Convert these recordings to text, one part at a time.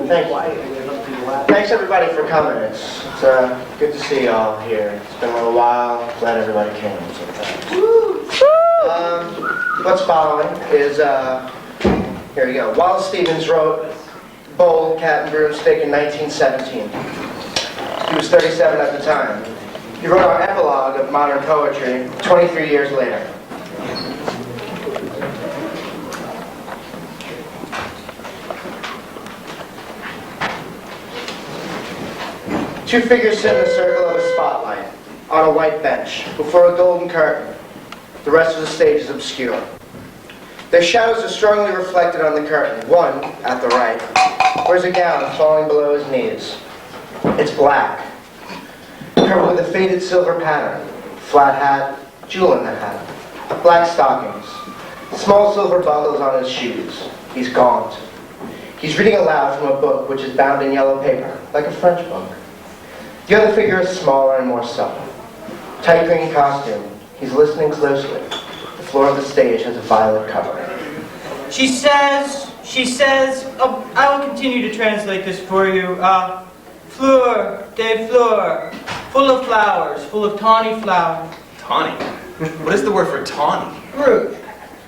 Thanks everybody for coming. It's good to see you all here. It's been a little while. Glad everybody came. So what's following is here we go. Wallace Stevens wrote Bowl, Cat, and Broomstick in 1917. He was 37 at the time. He wrote our epilogue of modern poetry 23 years later. Two figures sit in the circle of a spotlight on a white bench before a golden curtain. The rest of the stage is obscure. Their shadows are strongly reflected on the curtain. One, at the right, wears a gown falling below his knees. It's black, covered with a faded silver pattern, flat hat, jewel in the hat, black stockings, small silver buckles on his shoes. He's gaunt. He's reading aloud from a book which is bound in yellow paper, like a French book. The other figure is smaller and more supple. Tight green costume. He's listening closely. The floor of the stage has a violet cover. She says, I will continue to translate this for you. Fleur de fleur, full of flowers, full of tawny flowers. Tawny? What is the word for tawny? Rouge.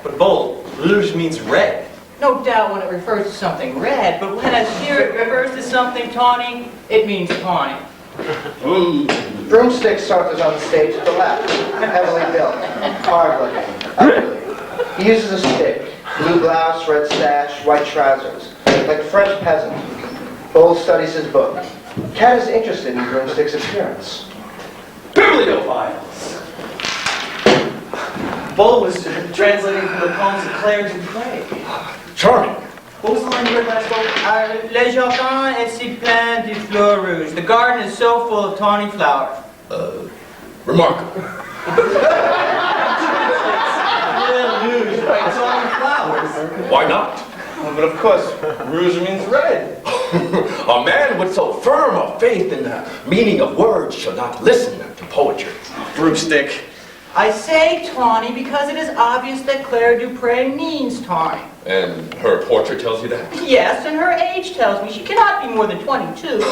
But Bull, rouge means red. No doubt when it refers to something red, but when as here it refers to something tawny, it means tawny. Broomstick saunters on the stage at the left, heavily built, hard-looking, ugly. He uses a stick, blue blouse, red sash, white trousers, like a French peasant. Bull studies his book. Cat is interested in Broomstick's appearance. Bibliophiles! Bull was translating from the poems of Claire Dupre. Charming. What was the line you read last Bull? Le jardin est si plein de fleurs rouges. The garden is so full of tawny flowers. Remarkable. Rouge, right? Tawny flowers. Why not? But of course, rouge means red. A man with so firm a faith in the meaning of words shall not listen to poetry. Broomstick. I say tawny because it is obvious that Claire Dupre means tawny. And her portrait tells you that? Yes, and her age tells me she cannot be more than 22.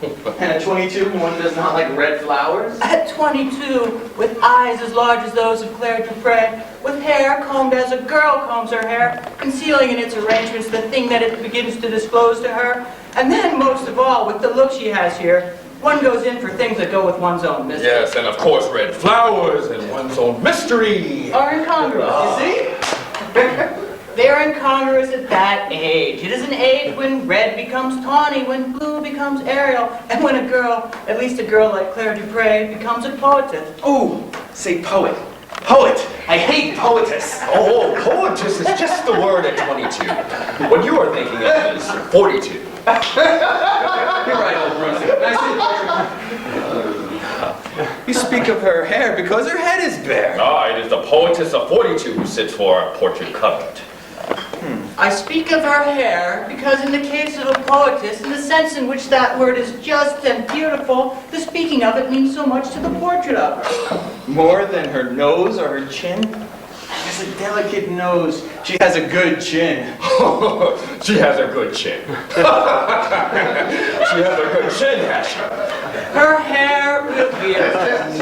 And at 22, one does not like red flowers? At 22, with eyes as large as those of Claire Dupre, with hair combed as a girl combs her hair, concealing in its arrangements the thing that it begins to disclose to her, and then, most of all, with the look she has here, one goes in for things that go with one's own mystery. Yes, and of course red flowers and one's own mystery. Are incongruous, you see? They are incongruous at that age. It is an age when red becomes tawny, when blue becomes aerial, and when a girl, at least a girl like Claire Dupre, becomes a poetess. Ooh, say poet. Poet! I hate poetess! Oh, poetess is just the word at 22. What you are thinking of is 42. You're right, old Broomstick. You speak of her hair because her head is bare. Ah, it is the poetess of 42 who sits for a portrait covered. I speak of her hair because in the case of a poetess, in the sense in which that word is just and beautiful, the speaking of it means so much to the portrait of her. More than her nose or her chin? She has a delicate nose. She has a good chin. She has a good chin. She has a good chin, has she? Her hair reveals.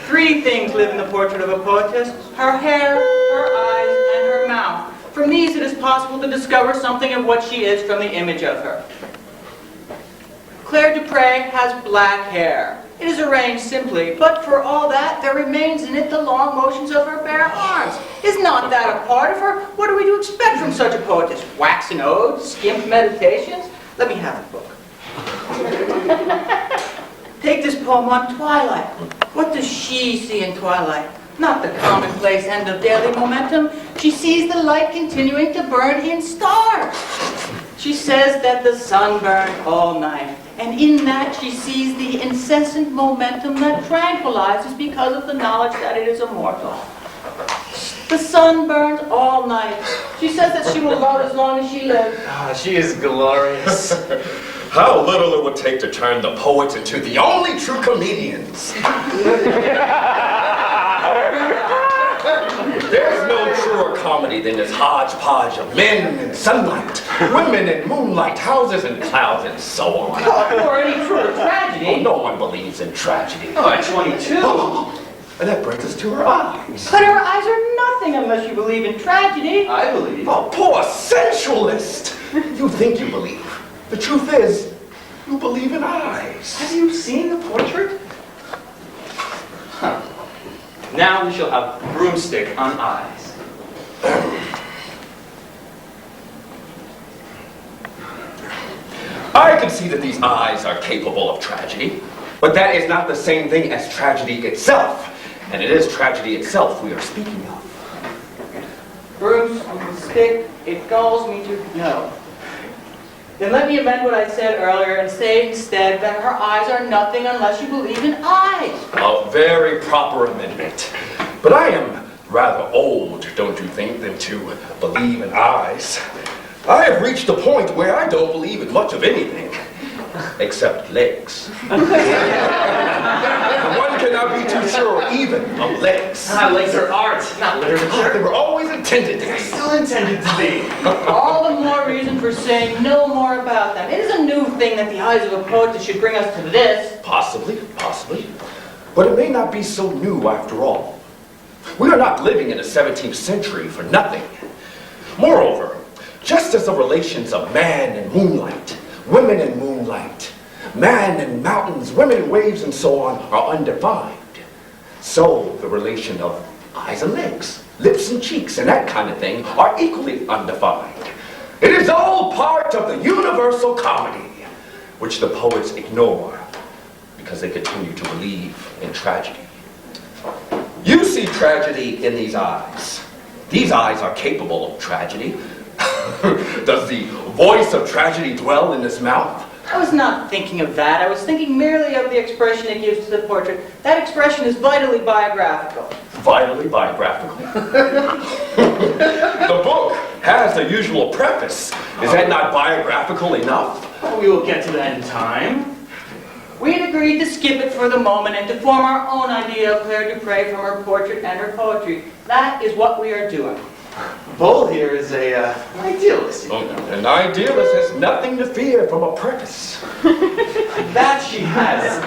Three things live in the portrait of a poetess: her hair, her eyes, and her mouth. From these it is possible to discover something of what she is from the image of her. Claire Dupre has black hair. It is arranged simply, but for all that, there remains in it the long motions of her bare arms. Is not that a part of her? What are we to expect from such a poetess? Waxen odes? Skimped meditations? Let me have the book. Take this poem on twilight. What does she see in twilight? Not the commonplace end of daily momentum. She sees the light continuing to burn in stars. She says that the sun burned all night, and in that she sees the incessant momentum that tranquilizes because of the knowledge that it is immortal. The sun burns all night. She says that she will love as long as she lives. Ah, she is glorious. How little it would take to turn the poets into the only true comedians. There's no truer comedy than this hodgepodge of men in sunlight, women in moonlight, houses and clouds, and so on. Or any truer tragedy. No one believes in tragedy. Oh, at 22. And that brings us to her eyes. But her eyes are nothing unless you believe in tragedy. I believe. Oh, poor sensualist! You think you believe. The truth is, you believe in eyes. Have you seen the portrait? Huh. Now we shall have Broomstick on eyes. I can see that these eyes are capable of tragedy, but that is not the same thing as tragedy itself. And it is tragedy itself we are speaking of. Broomstick, it galls me to know. Then let me amend what I said earlier and say instead that her eyes are nothing unless you believe in eyes. A very proper amendment. But I am rather old, don't you think, than to believe in eyes. I have reached a point where I don't believe in much of anything, except legs. One cannot be too sure even of legs. Legs are art, not They literature. were always intended to They're be. still intended to be. All the more reason for saying no more about them. It is a new thing that the eyes of a poet should bring us to this. Possibly. But it may not be so new after all. We are not living in the 17th century for nothing. Moreover, just as the relations of man and moonlight, women and moonlight, man and mountains, women and waves, and so on are undefined, so the relation of eyes and legs, lips and cheeks, and that kind of thing are equally undefined. It is all part of the universal comedy, which the poets ignore because they continue to believe in tragedy. You see tragedy in these eyes. These eyes are capable of tragedy. Does the voice of tragedy dwell in this mouth? I was not thinking of that. I was thinking merely of the expression it gives to the portrait. That expression is vitally biographical. Vitally biographical. The book has the usual preface. Is that not biographical enough? We will get to that in time. We had agreed to skip it for the moment and to form our own idea of Claire Dupre from her portrait and her poetry. That is what we are doing. Bull here is an idealist. You know. An idealist has nothing to fear from a preface. That she has.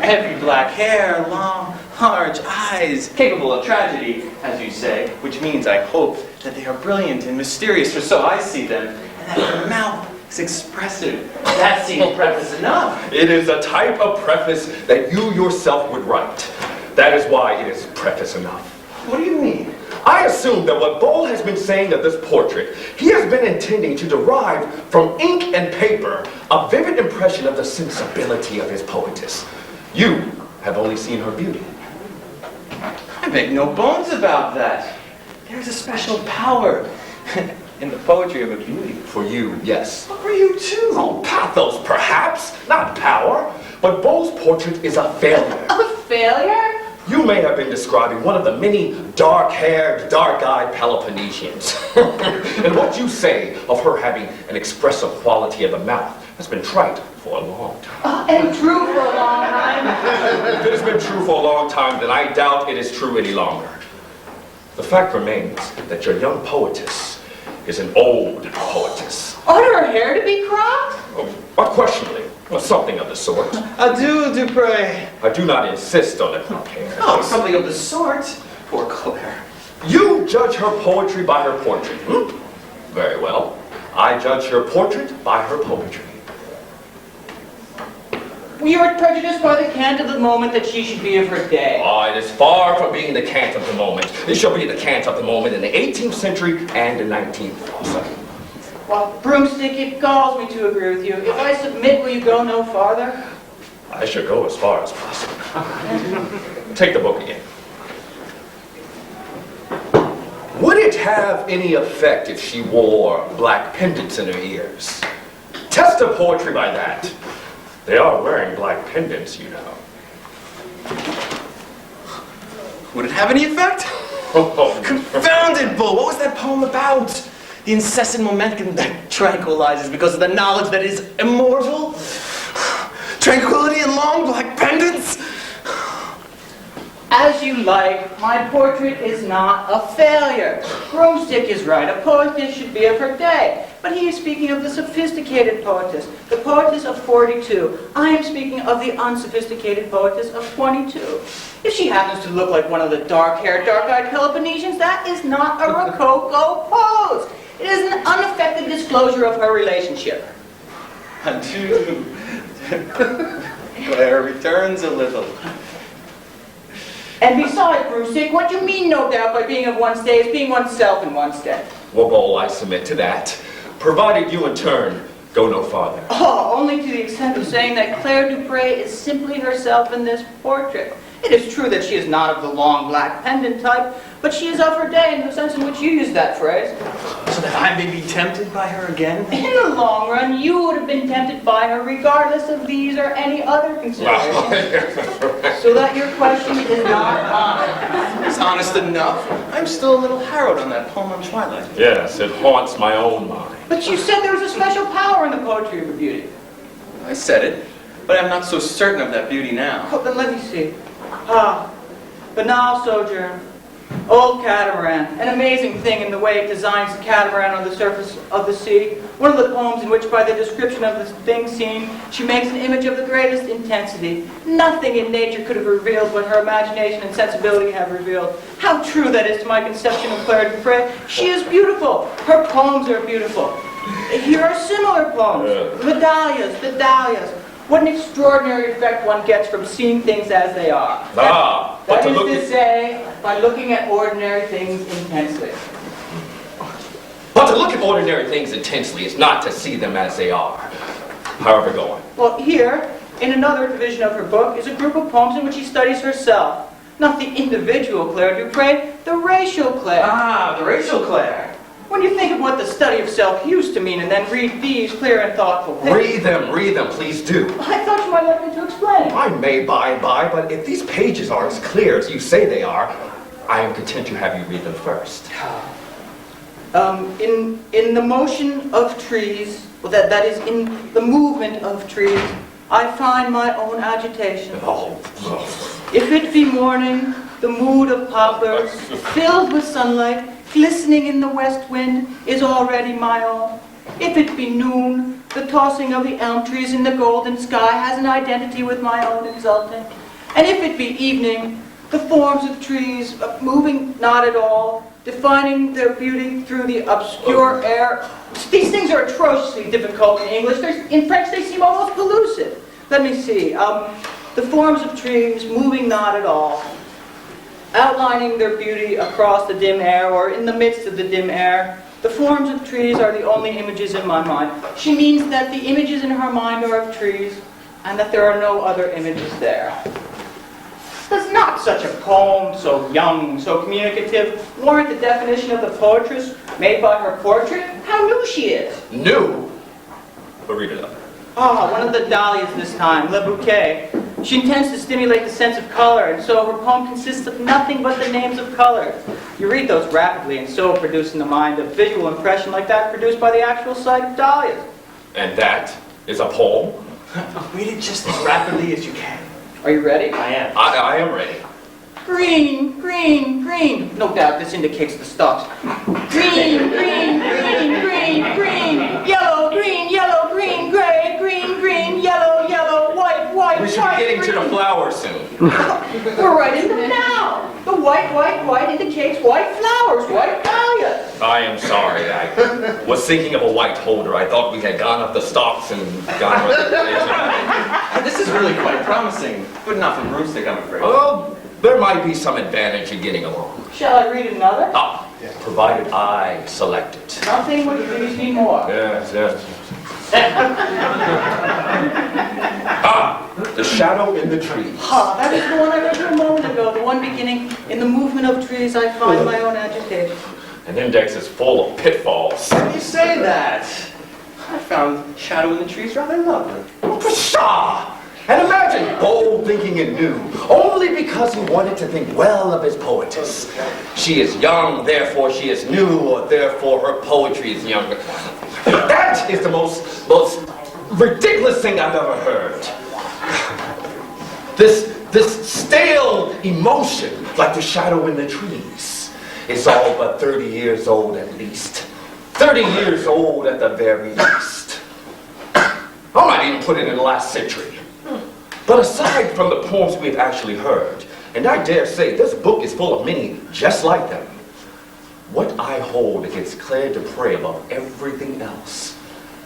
Heavy black hair, long, large eyes, capable of tragedy, as you say, which means, I hope, that they are brilliant and mysterious, for so I see them, and that her mouth is expressive. That seems preface enough. It is a type of preface that you yourself would write. That is why it is preface enough. What do you mean? I assume that what Bole has been saying of this portrait, he has been intending to derive from ink and paper a vivid impression of the sensibility of his poetess. You have only seen her beauty. I make no bones about that. There's a special power in the poetry of a beauty. For you, yes. But for you too. Oh, pathos, perhaps, not power. But Bole's portrait is a failure. A failure? You may have been describing one of the many dark-haired, dark-eyed Peloponnesians. And what you say of her having an expressive quality of the mouth has been trite for a long time. And true for a long time. If it has been true for a long time, then I doubt it is true any longer. The fact remains that your young poetess is an old poetess. Ought her hair to be cropped? Oh, unquestionably, or something of the sort. Adieu, Dupre. I do not insist on it not hair. Oh, something of the sort. Poor Claire. You judge her poetry by her portrait. Very well. I judge her portrait by her poetry. We are prejudiced by the cant of the moment that she should be of her day. Oh, it is far from being the cant of the moment. It shall be the cant of the moment in the 18th century and the 19th also. Well, Broomstick, it galls me to agree with you. If I submit, will you go no farther? I shall go as far as possible. Take the book again. Would it have any effect if she wore black pendants in her ears? Test her poetry by that. They are wearing black pendants, you know. Would it have any effect? Confounded Bull! What was that poem about? The incessant momentum that tranquilizes because of the knowledge that is immortal? Tranquility and long black pendants? As you like, my portrait is not a failure. Broomstick is right. A poetess should be of her day. But he is speaking of the sophisticated poetess, the poetess of 42. I am speaking of the unsophisticated poetess of 22. If she happens to look like one of the dark-haired, dark-eyed Peloponnesians, that is not a Rococo pose. It is an unaffected disclosure of her relationship. Adieu. Claire returns a little. And besides, Broomstick, what you mean, no doubt, by being of one's day is being oneself in one's day. Well, I submit to that, provided you in turn go no farther. Oh, only to the extent of saying that Claire Dupre is simply herself in this portrait. It is true that she is not of the long black pendant type, but she is of her day in the sense in which you use that phrase. So that I may be tempted by her again? In the long run, you would have been tempted by her regardless of these or any other considerations. So that your question is not honest. It's honest enough. I'm still a little harrowed on that poem on Twilight. Yes, it haunts my own mind. But you said there was a special power in the poetry of her beauty. I said it, but I'm not so certain of that beauty now. Oh, then let me see. Ah, banal sojourn. Old catamaran, an amazing thing in the way it designs the catamaran on the surface of the sea. One of the poems in which, by the description of the thing seen, she makes an image of the greatest intensity. Nothing in nature could have revealed what her imagination and sensibility have revealed. How true that is to my conception of Claire Dupre. She is beautiful. Her poems are beautiful. Here are similar poems. The Dahlias, the Dahlias. What an extraordinary effect one gets from seeing things as they are. That is to say, by looking at ordinary things intensely. But to look at ordinary things intensely is not to see them as they are. However, go on. Well, here, in another division of her book, is a group of poems in which she studies herself. Not the individual Claire Dupre, the racial Claire. Ah, the racial Claire. When you think of what the study of self used to mean and then read these clear and thoughtful pictures... Read them, please do. I thought you might like me to explain. I may by and by, but if these pages are as clear as you say they are, I am content to have you read them first. In the motion of trees, well, that is, in the movement of trees, I find my own agitation. If it be morning, the mood of poplars, filled with sunlight, glistening in the west wind, is already my own. If it be noon, the tossing of the elm trees in the golden sky has an identity with my own exulting. And if it be evening, the forms of trees moving not at all, defining their beauty through the obscure air. These things are atrociously difficult in English. In French, they seem almost pellucid. Let me see. The forms of trees moving not at all, outlining their beauty across the dim air or in the midst of the dim air. The forms of trees are the only images in my mind. She means that the images in her mind are of trees and that there are no other images there. Does not such a poem, so young, so communicative, warrant the definition of the poetress made by her portrait? How new she is! New? But read it up. One of the Dahlias this time, Le Bouquet. She intends to stimulate the sense of color, and so her poem consists of nothing but the names of colors. You read those rapidly, and so produce in the mind a visual impression like that produced by the actual sight of dahlias. And that is a poem? Read it just as rapidly as you can. Are you ready? I am. I am ready. Green, green, green. No doubt this indicates the stalks. Green, green, green, green, green. Yellow, green, gray, green, green, yellow, yellow, white, white, We should white, be getting green. to the flowers soon. We're right in them now. The white, white, white indicates white flowers, white dahlias. I am sorry. I was thinking of a white holder. I thought we had gone up the stalks and gone with it. This is really quite promising, but not for Broomstick, I'm afraid. Well, there might be some advantage in getting along. Shall I read another? Provided I select it. Nothing would please me more. Yes. The shadow in the trees. That is the one I read you a moment ago, the one beginning, in the movement of trees I find my own agitation. An index is full of pitfalls. You say that. I found Shadow in the Trees rather lovely. Pshaw! And imagine bold thinking and new, only because he wanted to think well of his poetess. She is young, therefore she is new, or therefore her poetry is younger. That is the most ridiculous thing I've ever heard. This This stale emotion, like the shadow in the trees, is all but 30 years old at least. 30 years old at the very least. I might even put it in the last century. But aside from the poems we've actually heard, and I dare say this book is full of many just like them, what I hold against Claire Dupre above everything else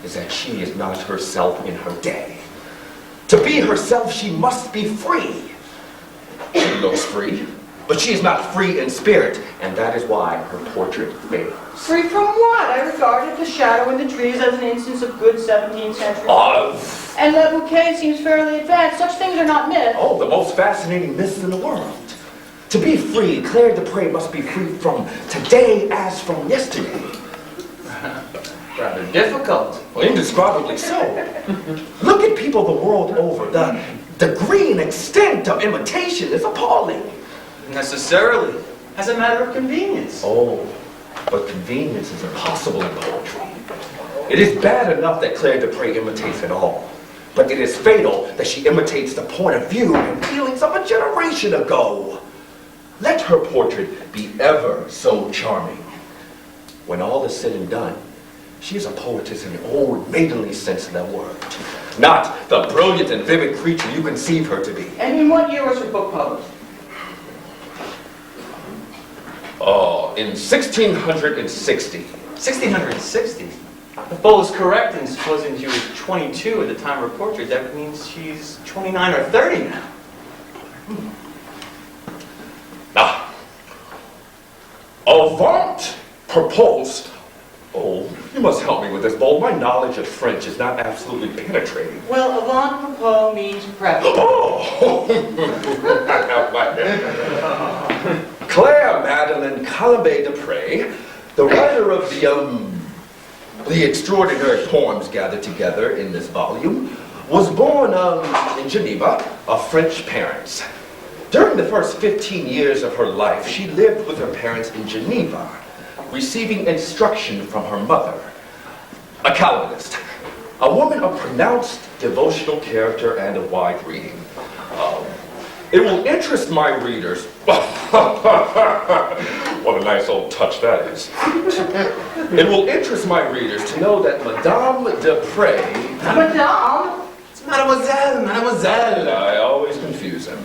is that she is not herself in her day. To be herself, she must be free. She looks free, but she is not free in spirit, and that is why her portrait fails. Free from what? I regarded the shadow in the trees as an instance of good 17th century. And Le Bouquet seems fairly advanced. Such things are not myths. Oh, the most fascinating myths in the world. To be free, Claire Dupre must be free from today as from yesterday. Rather difficult. Well, indescribably so. Look at people the world over. The green extent of imitation is appalling. Necessarily. As a matter of convenience. Oh, but convenience is impossible in poetry. It is bad enough that Claire Dupre imitates it all, but it is fatal that she imitates the point of view and feelings of a generation ago. Let her portrait be ever so charming. When all is said and done, she is a poetess in the old maidenly sense of that word, not the brilliant and vivid creature you conceive her to be. And in what year was her book published? Oh, in 1660. 1660? If Bull is correct in supposing she was 22 at the time of her portrait, that means she's 29 or 30 now. Ah. Avant propos. Oh, you must help me with this, Bull. My knowledge of French is not absolutely penetrating. Well, avant propos means preface. Oh! Claire Madeleine Colombe Dupre, the writer of the extraordinary poems gathered together in this volume, was born in Geneva of French parents. During the first 15 years of her life, she lived with her parents in Geneva, receiving instruction from her mother, a Calvinist, a woman of pronounced devotional character and of wide reading. It will interest my readers. What a nice old touch that is. It will interest my readers to know that Madame Dupre... Madame? It's Mademoiselle, Mademoiselle. I always confuse them.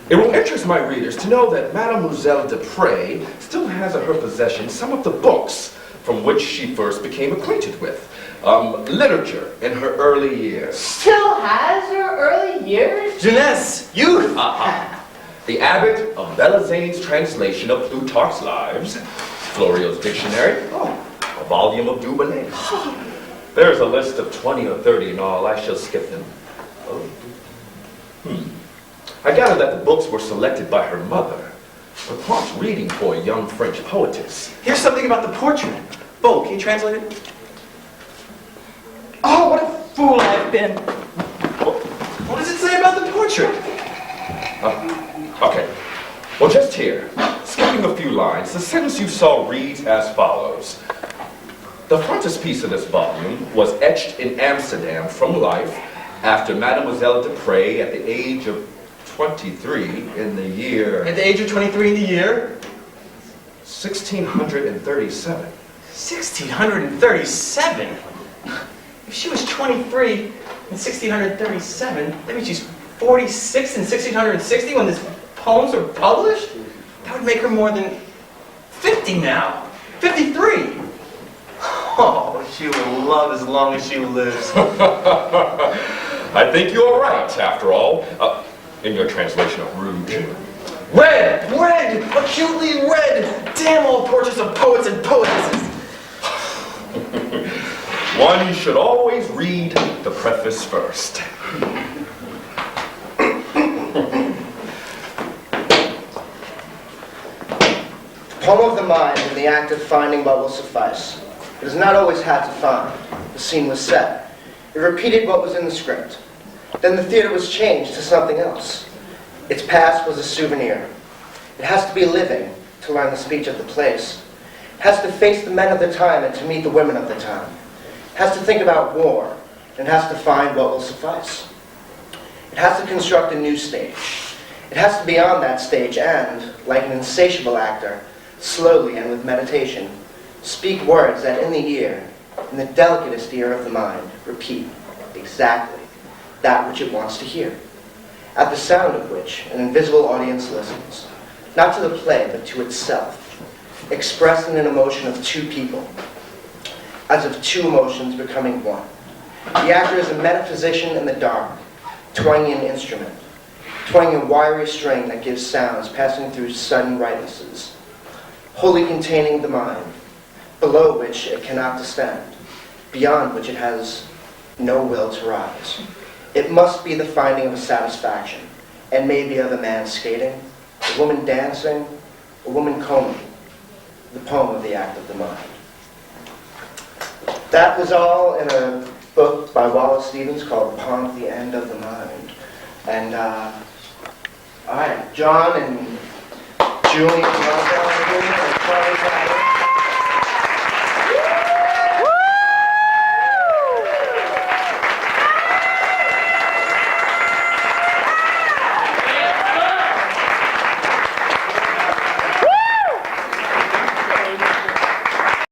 It will interest my readers to know that Mademoiselle Dupre still has at her possession some of the books from which she first became acquainted with. Literature in her early years. Still has her early years? Jeunesse, youth. The Abbot of Belizane's translation of Plutarch's Lives, Florio's Dictionary, a volume of Dubonnet. There's a list of 20 or 30 in all. I shall skip them. I gather that the books were selected by her mother, a prompt reading for a young French poetess. Here's something about the portrait. Bo, can you translate it? Oh, what a fool I've been. What does it say about the portrait? Okay. Well, just here, skipping a few lines, the sentence you saw reads as follows. The frontispiece of this volume was etched in Amsterdam from life after Mademoiselle Dupre at the age of 23 in the year... At the age of 23 in the year? 1637. 1637? If she was 23 in 1637, that means she's 46 in 1660 when these poems were published? That would make her more than 50 now. 53. Oh, she will love as long as she lives. I think you're right, after all, in your translation of Rouge. Red! Red! Acutely red! Damn old portraits of poets and poetesses! One should always read the preface first. The poem of the mind in the act of finding what will suffice. It does not always have to find. The scene was set. It repeated what was in the script. Then the theater was changed to something else. Its past was a souvenir. It has to be living to learn the speech of the place. It has to face the men of the time and to meet the women of the time. It has to think about war, and has to find what will suffice. It has to construct a new stage. It has to be on that stage and, like an insatiable actor, slowly and with meditation, speak words that in the ear, in the delicatest ear of the mind, repeat exactly that which it wants to hear, at the sound of which an invisible audience listens, not to the play, but to itself, expressed in an emotion of two people, as of two emotions becoming one. The actor is a metaphysician in the dark, twanging an instrument, twanging a wiry string that gives sounds passing through sudden rightnesses, wholly containing the mind, below which it cannot descend, beyond which it has no will to rise. It must be the finding of a satisfaction, and maybe of a man skating, a woman dancing, a woman combing, the poem of the act of the mind. That was all in a book by Wallace Stevens called Upon the End of the Mind. And, all right, John and Julian Rozzell are here, and Charlie Bott.